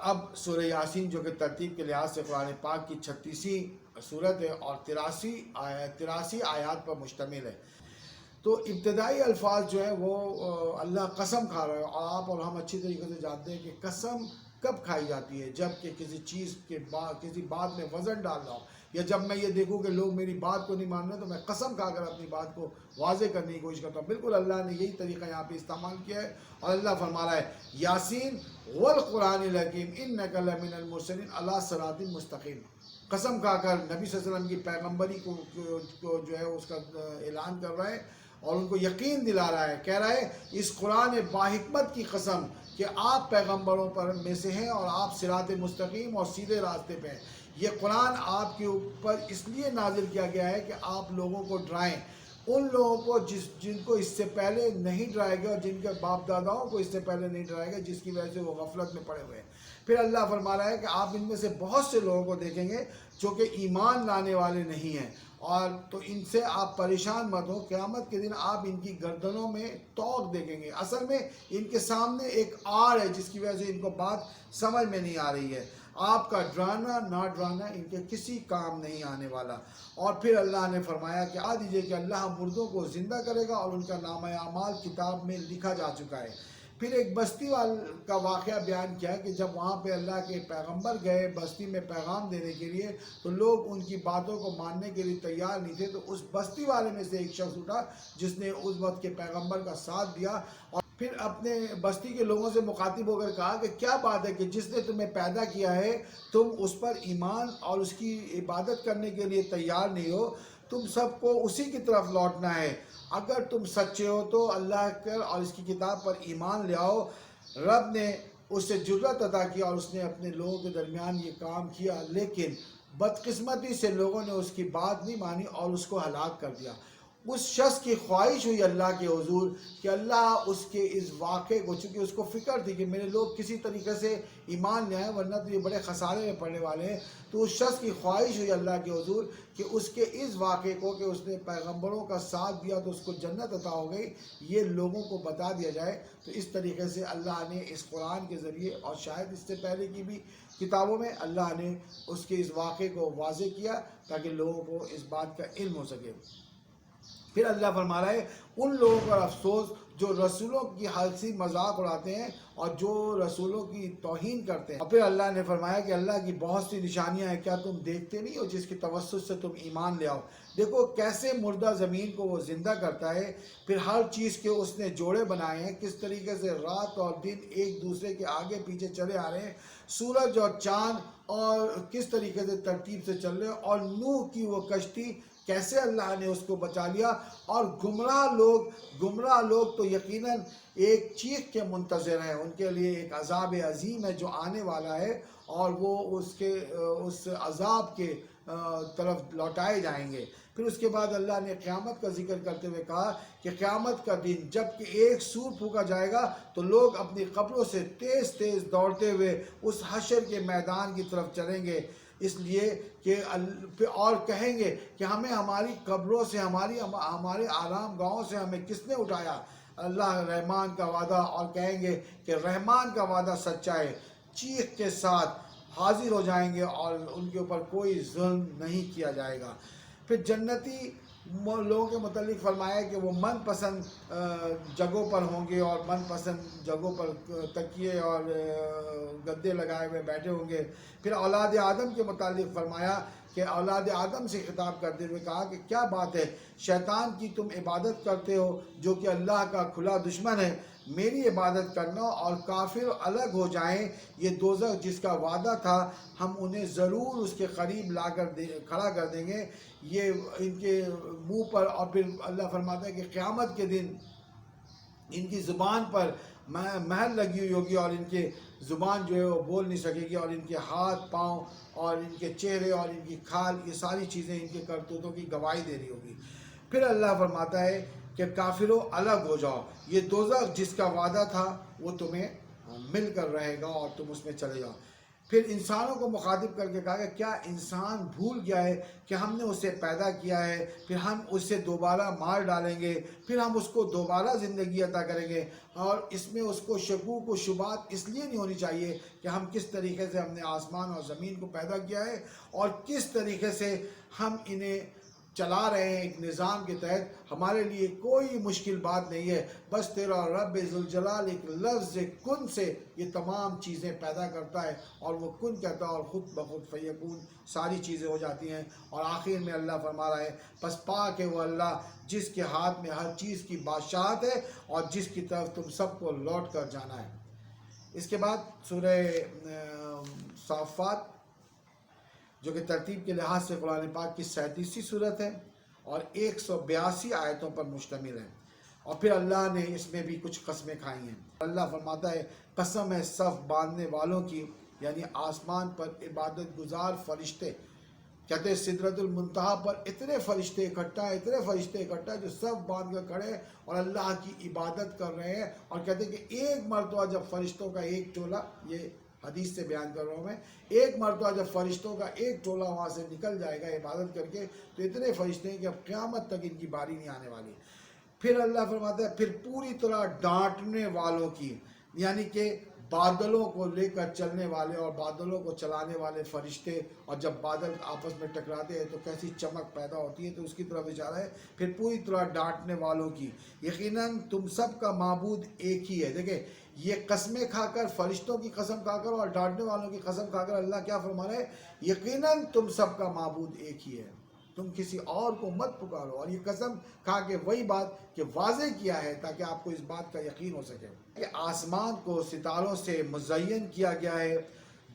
اب سورہ یاسین جو کہ ترتیب کے لحاظ سے قرآن پاک کی 36ویں صورت ہے اور 83 آیات پر مشتمل ہے، تو ابتدائی الفاظ جو ہے وہ اللہ قسم کھا رہا ہے، اور آپ اور ہم اچھی طریقے سے جانتے ہیں کہ قسم کب کھائی جاتی ہے، جب کہ کسی چیز کے کسی بات میں وزن ڈالنا ہو، یا جب میں یہ دیکھوں کہ لوگ میری بات کو نہیں مان رہے تو میں قسم کھا کر اپنی بات کو واضح کرنے کی کوشش کرتا ہوں۔ بالکل اللہ نے یہی طریقہ یہاں پہ استعمال کیا ہے، اور اللہ فرما رہا ہے یاسین والقرآن الحکیم انک لمن المرسلین علی صراط مستقیم۔ قسم کھا کر نبی صلی اللہ علیہ وسلم کی پیغمبری کو جو ہے اس کا اعلان کر رہا ہے، اور ان کو یقین دلا رہا ہے، کہہ رہا ہے اس قرآن باحکمت کی قسم کہ آپ پیغمبروں پر میں سے ہیں اور آپ صراط مستقیم اور سیدھے راستے پہ ہیں۔ یہ قرآن آپ کے اوپر اس لیے نازل کیا گیا ہے کہ آپ لوگوں کو ڈرائیں، ان لوگوں کو جن کو اس سے پہلے نہیں ڈرائے گا، اور جن کے باپ داداؤں کو اس سے پہلے نہیں ڈرائے گا، جس کی وجہ سے وہ غفلت میں پڑے ہوئے ہیں۔ پھر اللہ فرما رہا ہے کہ آپ ان میں سے بہت سے لوگوں کو دیکھیں گے جو کہ ایمان لانے والے نہیں ہیں، اور تو ان سے آپ پریشان مت ہو، قیامت کے دن آپ ان کی گردنوں میں توق دیکھیں گے۔ اصل میں ان کے سامنے ایک آڑ ہے جس کی وجہ سے ان کو بات سمجھ میں نہیں آ رہی ہے۔ آپ کا ڈرانا نہ ڈرانا ان کے کسی کام نہیں آنے والا۔ اور پھر اللہ نے فرمایا کہ آ دیجئے کہ اللہ مردوں کو زندہ کرے گا اور ان کا نامہ اعمال کتاب میں لکھا جا چکا ہے۔ پھر ایک بستی کا واقعہ بیان کیا کہ جب وہاں پہ اللہ کے پیغمبر گئے بستی میں پیغام دینے کے لیے، تو لوگ ان کی باتوں کو ماننے کے لیے تیار نہیں تھے، تو اس بستی والے میں سے ایک شخص اٹھا جس نے اس وقت کے پیغمبر کا ساتھ دیا، اور پھر اپنے بستی کے لوگوں سے مخاطب ہو کر کہا کہ کیا بات ہے کہ جس نے تمہیں پیدا کیا ہے تم اس پر ایمان اور اس کی عبادت کرنے کے لیے تیار نہیں ہو، تم سب کو اسی کی طرف لوٹنا ہے۔ اگر تم سچے ہو تو اللہ کر اور اس کی کتاب پر ایمان لے آؤ۔ رب نے اس سے جرأت عطا کی اور اس نے اپنے لوگوں کے درمیان یہ کام کیا، لیکن بدقسمتی سے لوگوں نے اس کی بات نہیں مانی اور اس کو ہلاک کر دیا۔ اس شخص کی خواہش ہوئی اللہ کے حضور کہ اللہ اس کے اس واقعے کو، چونکہ اس کو فکر تھی کہ میرے لوگ کسی طریقے سے ایمان لے آئیں ورنہ تو یہ بڑے خسارے میں پڑنے والے ہیں، تو اس شخص کی خواہش ہوئی اللہ کے حضور کہ اس کے اس واقعے کو کہ اس نے پیغمبروں کا ساتھ دیا تو اس کو جنت عطا ہو گئی، یہ لوگوں کو بتا دیا جائے۔ تو اس طریقے سے اللہ نے اس قرآن کے ذریعے، اور شاید اس سے پہلے کی بھی کتابوں میں اللہ نے اس کے اس واقعے کو واضح کیا تاکہ لوگوں کو اس بات کا علم ہو سکے۔ پھر اللہ فرما رہا ہے ان لوگوں پر افسوس جو رسولوں کی ہنسی مذاق اڑاتے ہیں اور جو رسولوں کی توہین کرتے ہیں۔ اور پھر اللہ نے فرمایا کہ اللہ کی بہت سی نشانیاں ہیں، کیا تم دیکھتے نہیں ہو جس کی توسط سے تم ایمان لے آؤ۔ دیکھو کیسے مردہ زمین کو وہ زندہ کرتا ہے، پھر ہر چیز کے اس نے جوڑے بنائے ہیں، کس طریقے سے رات اور دن ایک دوسرے کے آگے پیچھے چلے آ رہے ہیں، سورج اور چاند اور کس طریقے سے ترتیب سے چل رہے ہیں، اور نوح کی وہ کشتی کیسے اللہ نے اس کو بچا لیا۔ اور گمراہ لوگ تو یقیناً ایک چیخ کے منتظر ہیں، ان کے لیے ایک عذاب عظیم ہے جو آنے والا ہے، اور وہ اس عذاب کے طرف لوٹائے جائیں گے۔ پھر اس کے بعد اللہ نے قیامت کا ذکر کرتے ہوئے کہا کہ قیامت کا دن جب کہ ایک سور پھونکا جائے گا تو لوگ اپنی قبروں سے تیز تیز دوڑتے ہوئے اس حشر کے میدان کی طرف چلیں گے، اس لیے کہ اور کہیں گے کہ ہمیں ہماری قبروں سے، ہمارے آرام گاہوں سے ہمیں کس نے اٹھایا؟ اللہ رحمان کا وعدہ، اور کہیں گے کہ رحمان کا وعدہ سچا ہے، چیخ کے ساتھ حاضر ہو جائیں گے اور ان کے اوپر کوئی ظلم نہیں کیا جائے گا۔ پھر جنتی لوگوں کے متعلق فرمایا کہ وہ من پسند جگہوں پر ہوں گے، اور من پسند جگہوں پر تکیے اور گدے لگائے ہوئے بیٹھے ہوں گے۔ پھر اولاد آدم کے متعلق فرمایا کہ اولاد آدم سے خطاب کرتے ہوئے کہا کہ کیا بات ہے، شیطان کی تم عبادت کرتے ہو جو کہ اللہ کا کھلا دشمن ہے، میری عبادت کرنا اور کافر الگ ہو جائیں۔ یہ دوزخ جس کا وعدہ تھا ہم انہیں ضرور اس کے قریب لا کر کھڑا کر دیں گے، یہ ان کے منہ پر۔ اور پھر اللہ فرماتا ہے کہ قیامت کے دن ان کی زبان پر مہر لگی ہوئی ہوگی، اور ان کے زبان جو ہے وہ بول نہیں سکے گی، اور ان کے ہاتھ پاؤں اور ان کے چہرے اور ان کی کھال، یہ ساری چیزیں ان کے کرتوتوں کی گواہی دے رہی ہوگی۔ پھر اللہ فرماتا ہے کہ کافروں الگ ہو جاؤ، یہ دوزخ جس کا وعدہ تھا وہ تمہیں مل کر رہے گا اور تم اس میں چلے جاؤ۔ پھر انسانوں کو مخاطب کر کے کہا کہ کیا انسان بھول گیا ہے کہ ہم نے اسے پیدا کیا ہے، پھر ہم اسے دوبارہ مار ڈالیں گے، پھر ہم اس کو دوبارہ زندگی عطا کریں گے، اور اس میں اس کو شکوک و شبہات اس لیے نہیں ہونی چاہیے کہ ہم کس طریقے سے ہم نے آسمان اور زمین کو پیدا کیا ہے اور کس طریقے سے ہم انہیں چلا رہے ہیں ایک نظام کے تحت۔ ہمارے لیے کوئی مشکل بات نہیں ہے، بس تیرا رب ذوالجلال ایک لفظ کن سے یہ تمام چیزیں پیدا کرتا ہے، اور وہ کن کہتا ہے اور خود بخود فیکون ساری چیزیں ہو جاتی ہیں۔ اور آخر میں اللہ فرما رہا ہے پس پاک ہے وہ اللہ جس کے ہاتھ میں ہر چیز کی بادشاہت ہے اور جس کی طرف تم سب کو لوٹ کر جانا ہے۔ اس کے بعد سورہ صافات، جو کہ ترتیب کے لحاظ سے قرآن پاک کی 37ویں صورت ہے اور 182 آیتوں پر مشتمل ہے، اور پھر اللہ نے اس میں بھی کچھ قسمیں کھائی ہیں۔ اللہ فرماتا ہے قسم ہے صف باندھنے والوں کی، یعنی آسمان پر عبادت گزار فرشتے، کہتے ہیں سدرۃ المنتہا پر اتنے فرشتے اکٹھا جو صف باندھ کر کھڑے اور اللہ کی عبادت کر رہے ہیں، اور کہتے ہیں کہ ایک مرتبہ جب فرشتوں کا ایک ٹولہ، یہ حدیث سے بیان کر رہا ہوں میں، ایک مرتبہ جب فرشتوں کا ایک ٹولہ وہاں سے نکل جائے گا عبادت کر کے، تو اتنے فرشتے ہیں کہ اب قیامت تک ان کی باری نہیں آنے والی۔ پھر اللہ فرماتا ہے پھر پوری طرح ڈانٹنے والوں کی، یعنی کہ بادلوں کو لے کر چلنے والے اور بادلوں کو چلانے والے فرشتے، اور جب بادل آپس میں ٹکراتے ہیں تو کیسی چمک پیدا ہوتی ہے، تو اس کی طرف اشارہ ہے۔ پھر پوری طرح ڈانٹنے والوں کی، یقیناً تم سب کا معبود ایک ہی ہے۔ دیکھیں یہ قسمیں کھا کر، فرشتوں کی قسم کھا کر اور ڈانٹنے والوں کی قسم کھا کر اللہ کیا فرما رہے ہیں، یقیناً تم سب کا معبود ایک ہی ہے، تم کسی اور کو مت پکارو۔ اور یہ قسم کھا کے وہی بات کہ واضح کیا ہے تاکہ آپ کو اس بات کا یقین ہو سکے کہ آسمان کو ستاروں سے مزین کیا گیا ہے،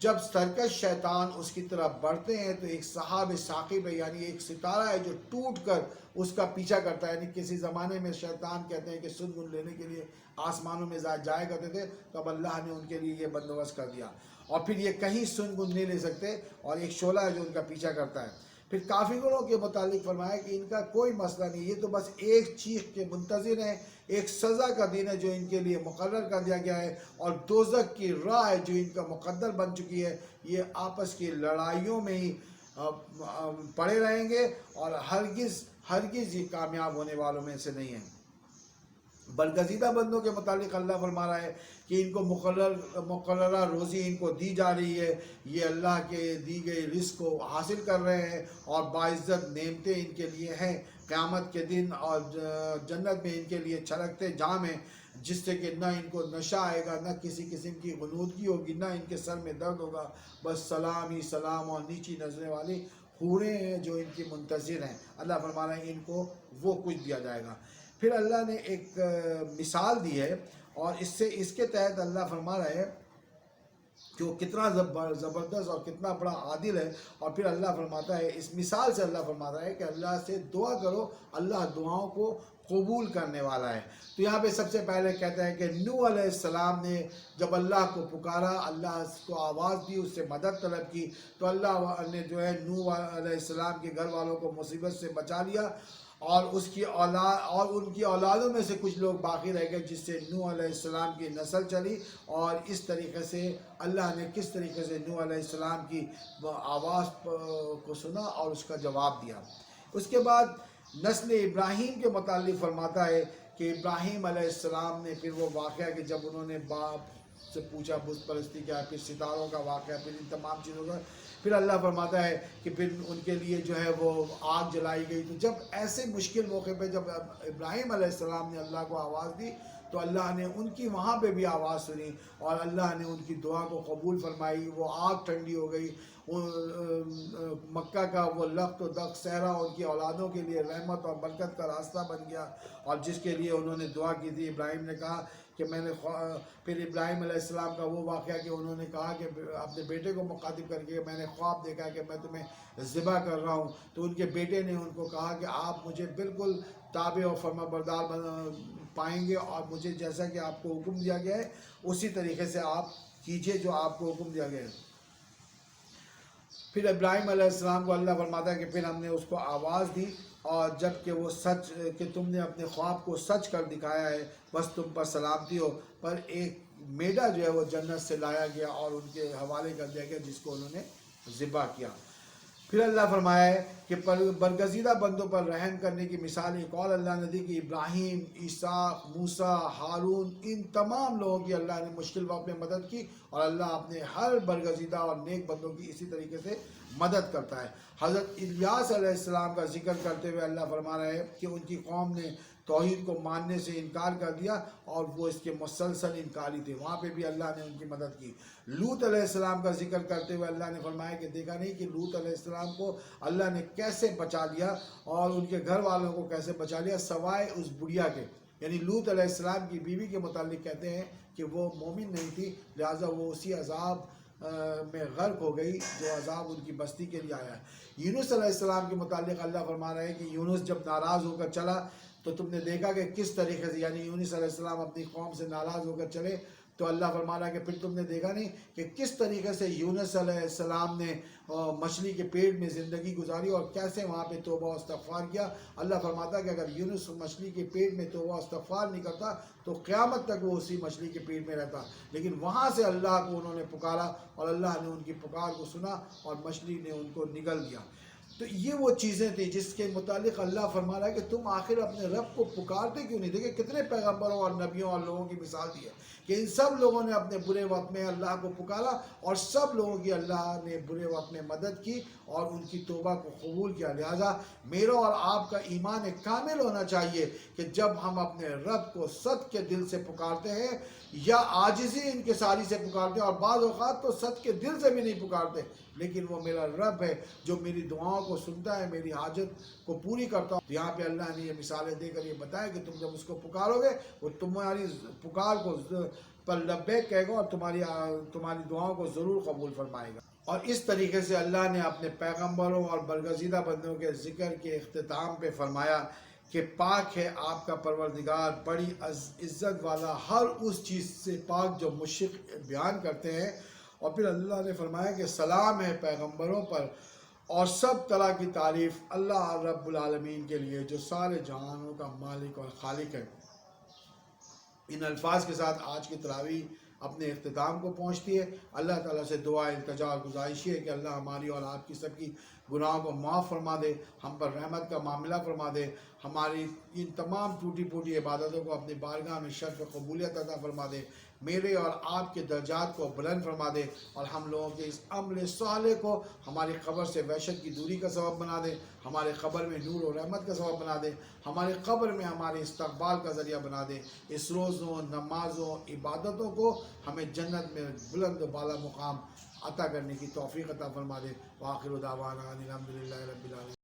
جب سرکش شیطان اس کی طرف بڑھتے ہیں تو ایک سحاب ثاقب ہے، یعنی ایک ستارہ ہے جو ٹوٹ کر اس کا پیچھا کرتا ہے۔ یعنی کسی زمانے میں شیطان کہتے ہیں کہ سن گن لینے کے لیے آسمانوں میں جایا کرتے تھے، تو اب اللہ نے ان کے لیے یہ بندوبست کر دیا، اور پھر یہ کہیں سن گن نہیں لے سکتے، اور ایک شعلہ ہے جو ان کا پیچھا کرتا ہے۔ پھر کافروں کے متعلق فرمایا کہ ان کا کوئی مسئلہ نہیں، یہ تو بس ایک چیخ کے منتظر ہیں، ایک سزا کا دن ہے جو ان کے لیے مقرر کر دیا گیا ہے، اور دوزخ کی راہ ہے جو ان کا مقدر بن چکی ہے۔ یہ آپس کی لڑائیوں میں ہی پڑے رہیں گے، اور ہرگز یہ کامیاب ہونے والوں میں سے نہیں ہیں۔ برگزیدہ بندوں کے متعلق اللہ فرما رہا ہے کہ ان کو مقررہ روزی ان کو دی جا رہی ہے، یہ اللہ کے دی گئی رزق کو حاصل کر رہے ہیں، اور باعزت نعمتیں ان کے لیے ہیں قیامت کے دن، اور جنت میں ان کے لیے چھلکتے جام ہیں، جس سے کہ نہ ان کو نشہ آئے گا، نہ کسی قسم کی غنودگی ہوگی، نہ ان کے سر میں درد ہوگا، بس سلام ہی سلام اور نیچی نظریں والی حوریں ہیں جو ان کی منتظر ہیں۔ اللہ فرما رہے ہیں ان کو وہ کچھ دیا جائے گا۔ پھر اللہ نے ایک مثال دی ہے، اور اس کے تحت اللہ فرما رہا ہے کہ وہ کتنا زبردست اور کتنا بڑا عادل ہے۔ اور پھر اللہ فرماتا ہے، اس مثال سے اللہ فرماتا ہے کہ اللہ سے دعا کرو، اللہ دعاؤں کو قبول کرنے والا ہے۔ تو یہاں پہ سب سے پہلے کہتا ہے کہ نوح علیہ السلام نے جب اللہ کو پکارا، اللہ کو آواز دی، اس سے مدد طلب کی، تو اللہ نے جو ہے نوح علیہ السلام کے گھر والوں کو مصیبت سے بچا لیا، اور اس کی اولاد اور ان کی اولادوں میں سے کچھ لوگ باقی رہ گئے، جس سے نوح علیہ السلام کی نسل چلی۔ اور اس طریقے سے اللہ نے کس طریقے سے نوح علیہ السلام کی آواز کو سنا اور اس کا جواب دیا۔ اس کے بعد نسل ابراہیم کے متعلق فرماتا ہے کہ ابراہیم علیہ السلام نے پھر وہ واقعہ کہ جب انہوں نے باپ سے پوچھا، بت پرستی کیا، پھر ستاروں کا واقعہ، پھر ان تمام چیزوں کا، پھر اللہ فرماتا ہے کہ پھر ان کے لیے جو ہے وہ آگ جلائی گئی۔ تو جب ایسے مشکل موقع پہ جب ابراہیم علیہ السلام نے اللہ کو آواز دی، تو اللہ نے ان کی وہاں پہ بھی آواز سنی، اور اللہ نے ان کی دعا کو قبول فرمائی، وہ آگ ٹھنڈی ہو گئی۔ مکہ کا وہ لخت و دخت صحرا ان کی اولادوں کے لیے رحمت اور برکت کا راستہ بن گیا، اور جس کے لیے انہوں نے دعا کی تھی۔ ابراہیم نے کہا کہ میں نے پھر ابراہیم علیہ السلام کا وہ واقعہ کہ انہوں نے کہا کہ اپنے بیٹے کو مخاطب کر کے میں نے خواب دیکھا کہ میں تمہیں ذبح کر رہا ہوں، تو ان کے بیٹے نے ان کو کہا کہ آپ مجھے بالکل تابع اور فرما بردار پائیں گے، اور مجھے جیسا کہ آپ کو حکم دیا گیا ہے اسی طریقے سے آپ کیجئے جو آپ کو حکم دیا گیا ہے۔ پھر ابراہیم علیہ السلام کو اللہ فرماتا ہے کہ پھر ہم نے اس کو آواز دی، اور جب کہ وہ سچ کہ تم نے اپنے خواب کو سچ کر دکھایا ہے، بس تم پر سلامتی ہو۔ پر ایک میڈا جو ہے وہ جنت سے لایا گیا اور ان کے حوالے کر دیا گیا جس کو انہوں نے ذبح کیا۔ پھر اللہ فرمایا ہے کہ برگزیدہ بندوں پر رحم کرنے کی مثال ایک اور اللہ نے دی کہ ابراہیم، عیسیٰ، موسیٰ، ہارون، ان تمام لوگوں کی اللہ نے مشکل وقت میں مدد کی، اور اللہ اپنے ہر برگزیدہ اور نیک بندوں کی اسی طریقے سے مدد کرتا ہے۔ حضرت الیاس علیہ السلام کا ذکر کرتے ہوئے اللہ فرما رہا ہے کہ ان کی قوم نے توحید کو ماننے سے انکار کر دیا اور وہ اس کے مسلسل انکاری تھے، وہاں پہ بھی اللہ نے ان کی مدد کی۔ لوط علیہ السلام کا ذکر کرتے ہوئے اللہ نے فرمایا کہ دیکھا نہیں کہ لوط علیہ السلام کو اللہ نے کیسے بچا لیا اور ان کے گھر والوں کو کیسے بچا لیا، سوائے اس بڑھیا کے، یعنی لوط علیہ السلام کی بیوی کے متعلق کہتے ہیں کہ وہ مومن نہیں تھی، لہٰذا وہ اسی عذاب میں غرق ہو گئی جو عذاب ان کی بستی کے لیے آیا ہے۔ یونس علیہ السلام کے متعلق اللہ فرما رہے ہیں کہ یونس جب ناراض ہو کر چلا تو تم نے دیکھا کہ کس طریقے سے، یعنی یونس علیہ السلام اپنی قوم سے ناراض ہو کر چلے تو اللہ فرما رہا ہے کہ پھر تم نے دیکھا نہیں کہ کس طریقے سے یونس علیہ السلام نے مچھلی کے پیٹ میں زندگی گزاری اور کیسے وہاں پہ توبہ و استغفار کیا۔ اللہ فرماتا ہے کہ اگر یونس مچھلی کے پیٹ میں توبہ و استغفار نہیں کرتا تو قیامت تک وہ اسی مچھلی کے پیٹ میں رہتا، لیکن وہاں سے اللہ کو انہوں نے پکارا اور اللہ نے ان کی پکار کو سنا اور مچھلی نے ان کو نگل دیا۔ تو یہ وہ چیزیں تھیں جس کے متعلق اللہ فرما رہا ہے کہ تم آخر اپنے رب کو پکارتے کیوں نہیں؟ دیکھیں کتنے پیغمبروں اور نبیوں اور لوگوں کی مثال دی ہے کہ ان سب لوگوں نے اپنے برے وقت میں اللہ کو پکارا اور سب لوگوں کی اللہ نے برے وقت میں مدد کی اور ان کی توبہ کو قبول کیا۔ لہٰذا میرا اور آپ کا ایمان کامل ہونا چاہیے کہ جب ہم اپنے رب کو صدق کے دل سے پکارتے ہیں یا عاجزی انکساری سے پکارتے ہیں، اور بعض اوقات تو صدق کے دل سے بھی نہیں پکارتے، لیکن وہ میرا رب ہے جو میری دعاؤں کو سنتا ہے، میری حاجت کو پوری کرتا ہوں۔ یہاں پہ اللہ نے یہ مثالیں دے کر یہ بتایا کہ تم جب اس کو پکارو گے وہ تمہاری پکار کو پر لبیک کہے گا اور تمہاری دعاؤں کو ضرور قبول فرمائے گا۔ اور اس طریقے سے اللہ نے اپنے پیغمبروں اور برگزیدہ بندوں کے ذکر کے اختتام پہ فرمایا کہ پاک ہے آپ کا پروردگار، بڑی عزت والا، ہر اس چیز سے پاک جو مشرک بیان کرتے ہیں۔ اور پھر اللہ نے فرمایا کہ سلام ہے پیغمبروں پر اور سب طرح کی تعریف اللہ رب العالمین کے لیے جو سارے جہانوں کا مالک اور خالق ہے۔ ان الفاظ کے ساتھ آج کی تراویح اپنے اختتام کو پہنچتی ہے۔ اللہ تعالیٰ سے دعا، التجا اور گزارش ہے کہ اللہ ہماری اور آپ کی سب کی گناہوں کو معاف فرما دے، ہم پر رحمت کا معاملہ فرما دے، ہماری ان تمام ٹوٹی پھوٹی عبادتوں کو اپنی بارگاہ میں شرف قبولیت عطا فرما دے، میرے اور آپ کے درجات کو بلند فرما دے، اور ہم لوگوں کے اس عمل صالح کو ہماری قبر سے وحشت کی دوری کا سبب بنا دے، ہمارے قبر میں نور و رحمت کا سبب بنا دے، ہمارے قبر میں ہمارے استقبال کا ذریعہ بنا دے، اس روزوں، نمازوں، عبادتوں کو ہمیں جنت میں بلند و بالا مقام عطا کرنے کی توفیق عطا فرما دے۔ وآخر دعوانا ان الحمد للہ رب العالمین۔